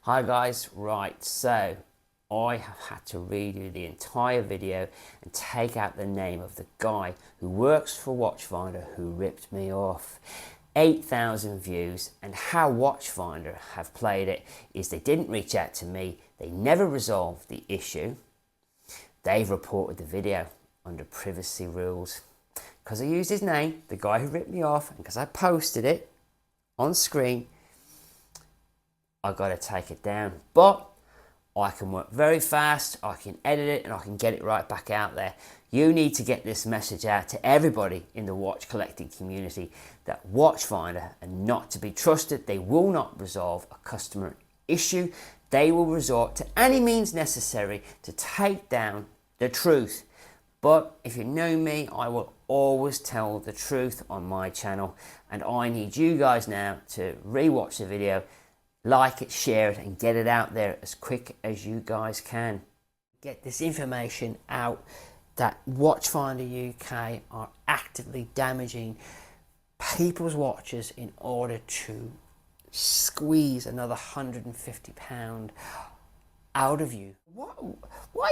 Hi guys, right, so I have had to redo the entire video and take out the name of the guy who works for Watchfinder who ripped me off. 8,000 views, and how Watchfinder have played it is they didn't reach out to me, they never resolved the issue. They've reported the video under privacy rules. Because I used his name, the guy who ripped me off, and because I posted it on screen, I got to take it down. But I can work very fast, I can edit it, and I can get it right back out there. You need to get this message out to everybody in the watch collecting community that Watchfinder are not to be trusted. They will not resolve a customer issue. They will resort to any means necessary to take down the truth. But if you know me, I will always tell the truth on my channel, and I need you guys now to rewatch the video, like it, share it, and get it out there as quick as you guys can. Get this information out that Watchfinder UK are actively damaging people's watches in order to squeeze another £150 out of you. Why do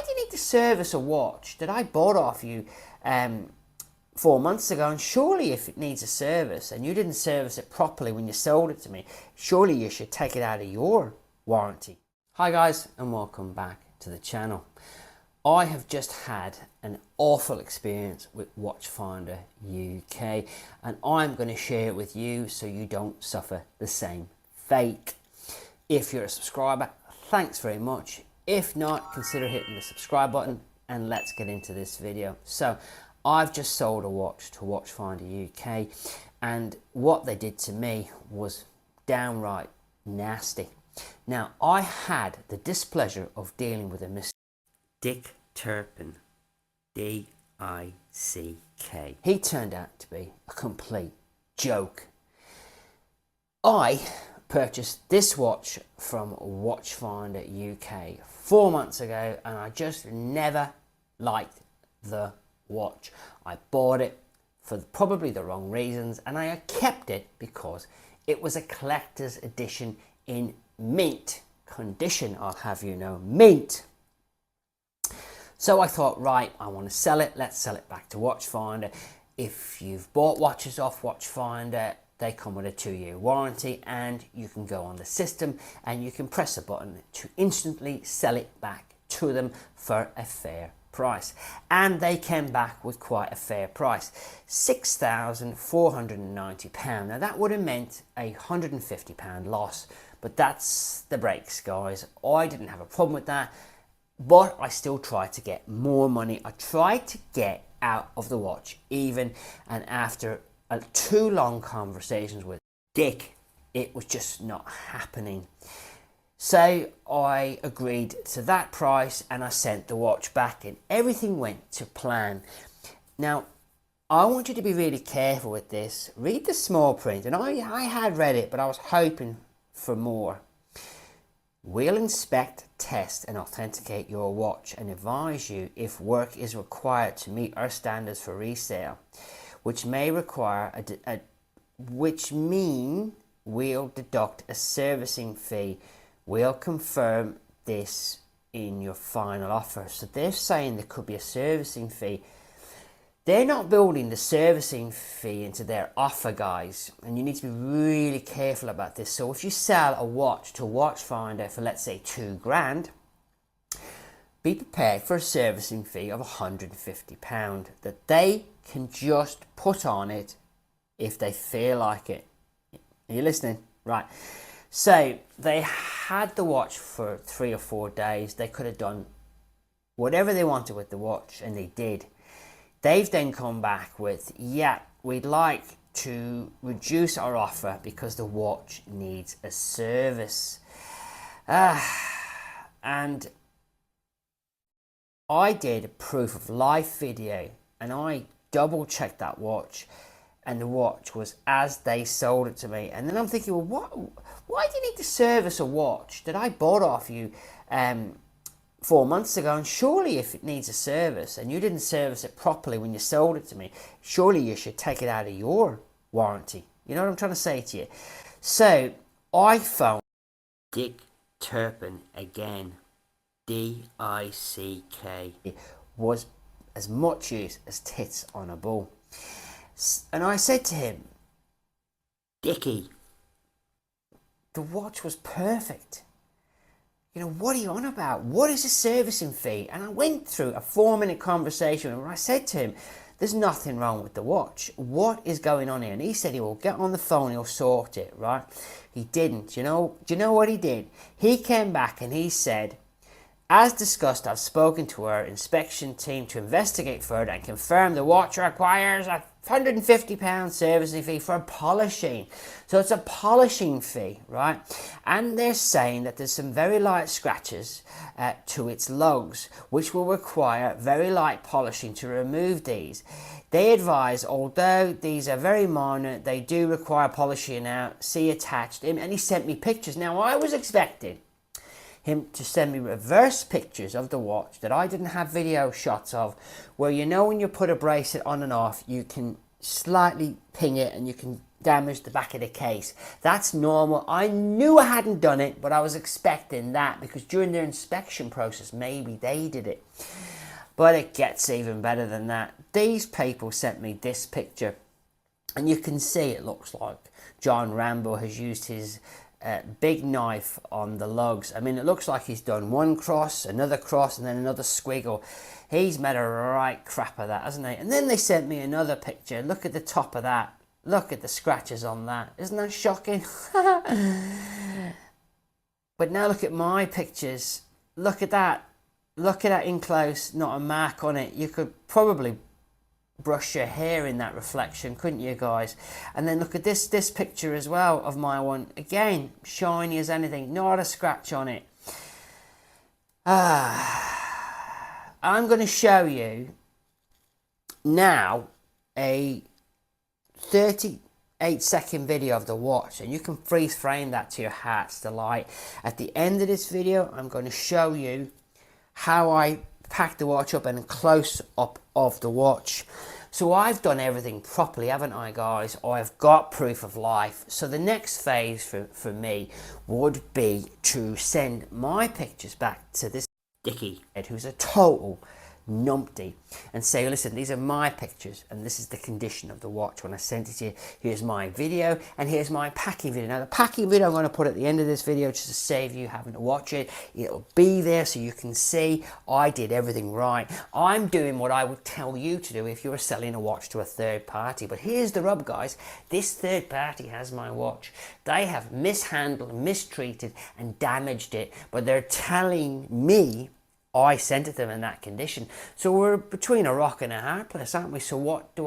you need to service a watch that I bought off you 4 months ago? And surely if it needs a service and you didn't service it properly when you sold it to me, surely you should take it out of your warranty. Hi guys, and welcome back to the channel. I have just had an awful experience with Watchfinder UK, and I'm going to share it with you so you don't suffer the same fate. If you're a subscriber, thanks very much. If not, consider hitting the subscribe button, and let's get into this video. So I've just sold a watch to Watchfinder UK, and what they did to me was downright nasty. Now, I had the displeasure of dealing with a Mr. Dick Turpin, D-I-C-K. He turned out to be a complete joke. I purchased this watch from Watchfinder UK 4 months ago, and I just never liked the watch. I bought it for probably the wrong reasons, and I kept it because it was a collector's edition in mint condition. I'll have you know, mint. So I thought, right, I want to sell it. Let's sell it back to Watchfinder. If you've bought watches off Watchfinder, they come with a 2-year warranty, and you can go on the system and you can press a button to instantly sell it back to them for a fair price. And they came back with quite a fair price, £6,490. Now that would have meant a £150 loss, but that's the breaks, guys. I didn't have a problem with that, but I still tried to get more money. I tried to get out of the watch even, and after 2 long conversations with Dick, it was just not happening. So I agreed to that price and I sent the watch back, and everything went to plan. Now, I want you to be really careful with this. Read the small print, and I had read it, but I was hoping for more. We'll inspect, test and authenticate your watch and advise you if work is required to meet our standards for resale, which may require which mean we'll deduct a servicing fee. We'll confirm this in your final offer. So they're saying there could be a servicing fee. They're not building the servicing fee into their offer, guys, and you need to be really careful about this. So if you sell a watch to Watchfinder for, let's say, £2,000, be prepared for a servicing fee of £150 that they can just put on it if they feel like it. Are you listening? Right. So they had the watch for 3 or 4 days. They could have done whatever they wanted with the watch, and they did. They've then come back with, yeah, we'd like to reduce our offer because the watch needs a service. And I did a proof of life video, and I double checked that watch, and the watch was as they sold it to me. And then I'm thinking, well, why do you need to service a watch that I bought off you 4 months ago? And surely if it needs a service and you didn't service it properly when you sold it to me, surely you should take it out of your warranty. You know what I'm trying to say to you? So I phoned Dick Turpin again, D-I-C-K, was as much use as tits on a bull. And I said to him, Dickie, the watch was perfect. You know, what are you on about? What is a servicing fee? And I went through a 4-minute conversation where I said to him, there's nothing wrong with the watch. What is going on here? And he said he will get on the phone, he'll sort it, right? He didn't. Do you know what he did? He came back and he said, as discussed, I've spoken to our inspection team to investigate further and confirm the watch requires a £150 servicing fee for polishing. So it's a polishing fee, right? And they're saying that there's some very light scratches to its lugs, which will require very light polishing to remove these. They advise, although these are very minor, they do require polishing out. See attached. And he sent me pictures. Now, I was expecting him to send me reverse pictures of the watch that I didn't have video shots of, where you know when you put a bracelet on and off, you can slightly ping it and you can damage the back of the case. That's normal. I knew I hadn't done it, but I was expecting that because during their inspection process, maybe they did it. But it gets even better than that. These people sent me this picture, and you can see it looks like John Rambo has used his big knife on the lugs. I mean, it looks like he's done one cross, and then another squiggle. He's made a right crap of that, hasn't he? And then they sent me another picture. Look at the top of that. Look at the scratches on that. Isn't that shocking? But now look at my pictures. Look at that. Look at that in close. Not a mark on it. You could probably brush your hair in that reflection, couldn't you guys? And then look at this picture as well of my one. Again, shiny as anything, not a scratch on it. I'm going to show you now a 38-second video of the watch, and you can freeze frame that to your heart's delight. At the end of this video, I'm going to show you how I pack the watch up and a close up of the watch. So I've done everything properly, haven't I, guys? I've got proof of life. So the next phase for me would be to send my pictures back to this Dickie, who's a total numpty, and say, listen, these are my pictures and this is the condition of the watch when I sent it to you. Here's my video and here's my packing video. Now the packing video I'm going to put at the end of this video just to save you having to watch it. It'll be there so you can see I did everything right. I'm doing what I would tell you to do if you were selling a watch to a third party. But here's the rub, guys. This third party has my watch. They have mishandled, mistreated and damaged it, but they're telling me I sent it to them in that condition. So we're between a rock and a hard place, aren't we? So what do?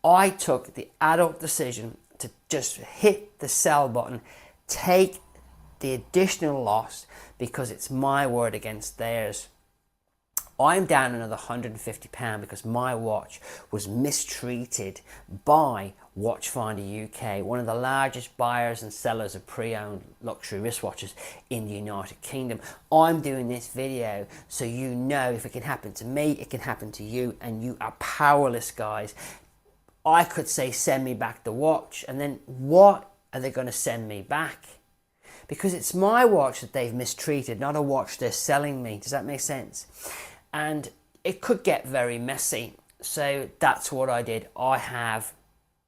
I took the adult decision to just hit the sell button, take the additional loss because it's my word against theirs. I'm down another £150 because my watch was mistreated by Watchfinder UK, one of the largest buyers and sellers of pre-owned luxury wristwatches in the United Kingdom. I'm doing this video so you know if it can happen to me, it can happen to you, and you are powerless, guys. I could say send me back the watch, and then what are they going to send me back? Because it's my watch that they've mistreated, not a watch they're selling me. Does that make sense? And it could get very messy. So that's what I did. I have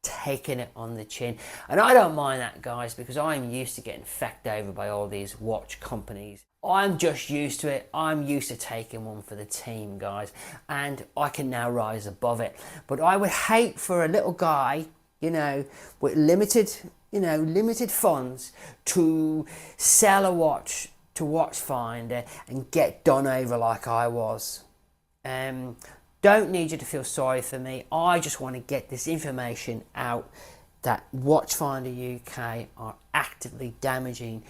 taken it on the chin. And I don't mind that, guys, because I'm used to getting fecked over by all these watch companies. I'm just used to it. I'm used to taking one for the team, guys. And I can now rise above it. But I would hate for a little guy, you know, with limited funds to sell a watch to Watchfinder and get done over like I was. Don't need you to feel sorry for me. I just want to get this information out that Watchfinder UK are actively damaging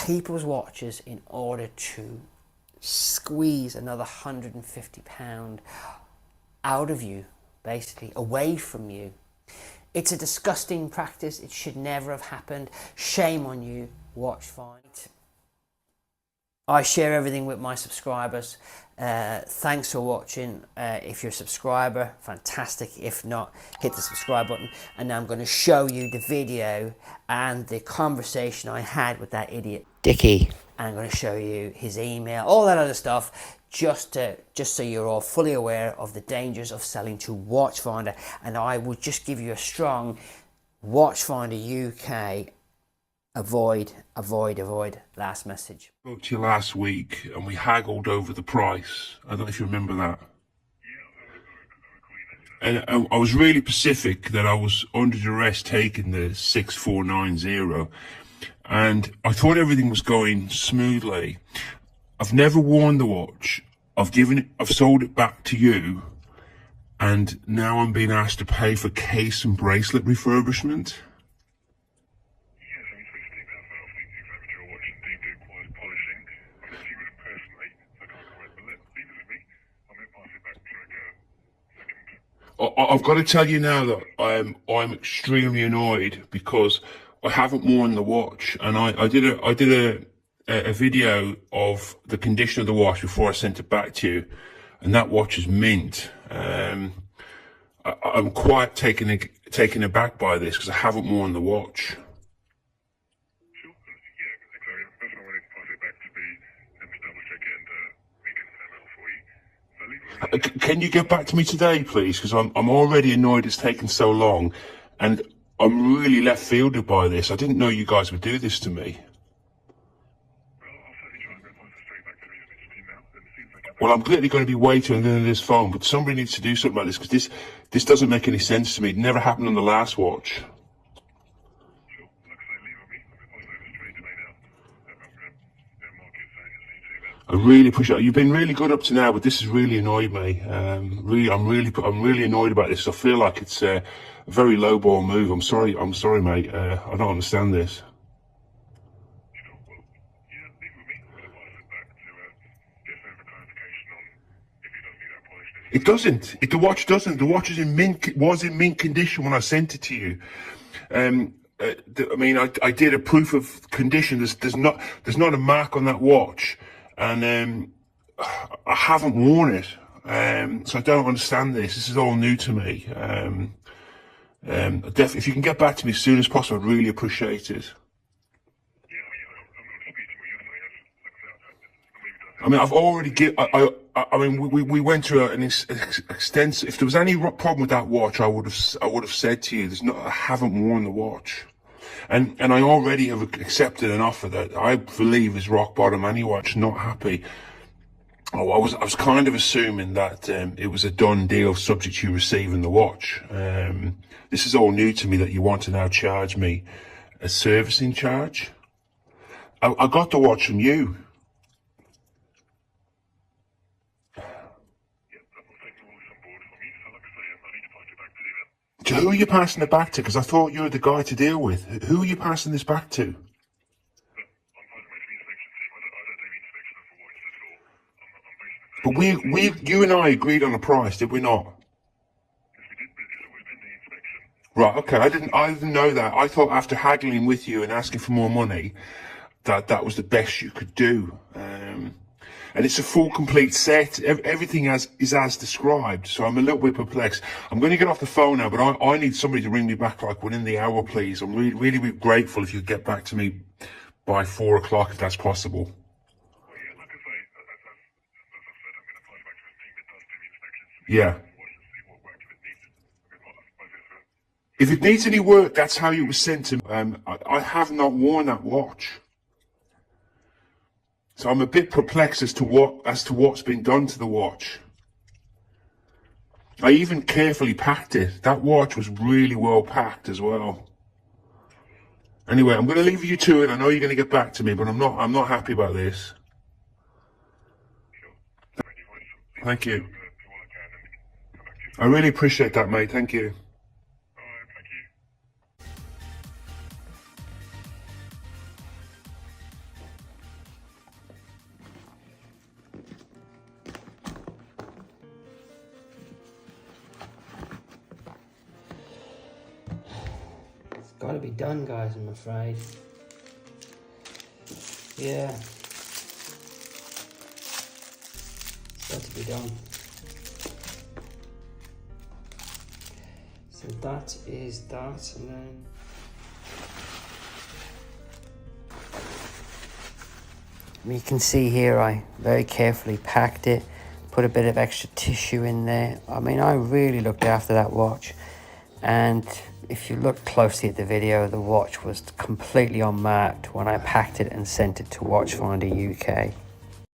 people's watches in order to squeeze another £150 out of you, basically, away from you. It's a disgusting practice. It should never have happened. Shame on you, Watchfinder. I share everything with my subscribers. Thanks for watching. If you're a subscriber, fantastic. If not, hit the subscribe button. And now I'm going to show you the video and the conversation I had with that idiot Dickie. And I'm going to show you his email, all that other stuff, just so you're all fully aware of the dangers of selling to Watchfinder. And I would just give you a strong Watchfinder UK. Avoid. Last message. I spoke to you last week and we haggled over the price. I don't know if you remember that. And I was really specific that I was under duress taking the 6490, and I thought everything was going smoothly. I've never worn the watch. I've sold it back to you, and now I'm being asked to pay for case and bracelet refurbishment. I've got to tell you now that I'm extremely annoyed because I haven't worn the watch, and I did a video of the condition of the watch before I sent it back to you, and that watch is mint. I'm quite taken aback by this because I haven't worn the watch. Can you get back to me today, please? Because I'm already annoyed it's taken so long, and I'm really left fielded by this. I didn't know you guys would do this to me. Well, I'm clearly going to be waiting on the end of this phone, but somebody needs to do something about this because this doesn't make any sense to me. It never happened on the last watch. I really appreciate it. You've been really good up to now, but this has really annoyed me. I'm really annoyed about this. I feel like it's a very low ball move. I'm sorry, mate. I don't understand this. It doesn't. The watch doesn't. The watch is was in mint condition when I sent it to you. I mean, I did a proof of condition. There's not a mark on that watch. And I haven't worn it, so I don't understand this. This is all new to me. If you can get back to me as soon as possible, I'd really appreciate it. I mean, I've already I mean, we went through an extensive. If there was any problem with that watch, I would have said to you, I haven't worn the watch. And I already have accepted an offer that I believe is rock bottom anyway. I'm not happy. I was kind of assuming that it was a done deal subject to you receiving the watch. This is all new to me that you want to now charge me a servicing charge. I got the watch from you. So who are you passing it back to? Because I thought you were the guy to deal with. Who are you passing this back to? But you and I agreed on a price, did we not? Right, okay. I didn't know that. I thought after haggling with you and asking for more money, that was the best you could do. And it's a full, complete set. Everything is as described. So I'm a little bit perplexed. I'm going to get off the phone now, but I need somebody to ring me back like within the hour, please. I'm really grateful if you get back to me by 4 o'clock, if that's possible. Yeah. If it needs any work, that's how it was sent to me. I have not worn that watch. So I'm a bit perplexed as to what's been done to the watch. I even carefully packed it. That watch was really well packed as well. Anyway, I'm going to leave you to it. I know you're going to get back to me, but I'm not happy about this. Thank you. I really appreciate that, mate. Thank you. Got to be done, guys, I'm afraid. Yeah. got to be done. So that is that, and then you can see here I very carefully packed it, put a bit of extra tissue in there. I mean, I really looked after that watch, and if you look closely at the video, the watch was completely unmarked when I packed it and sent it to Watchfinder UK.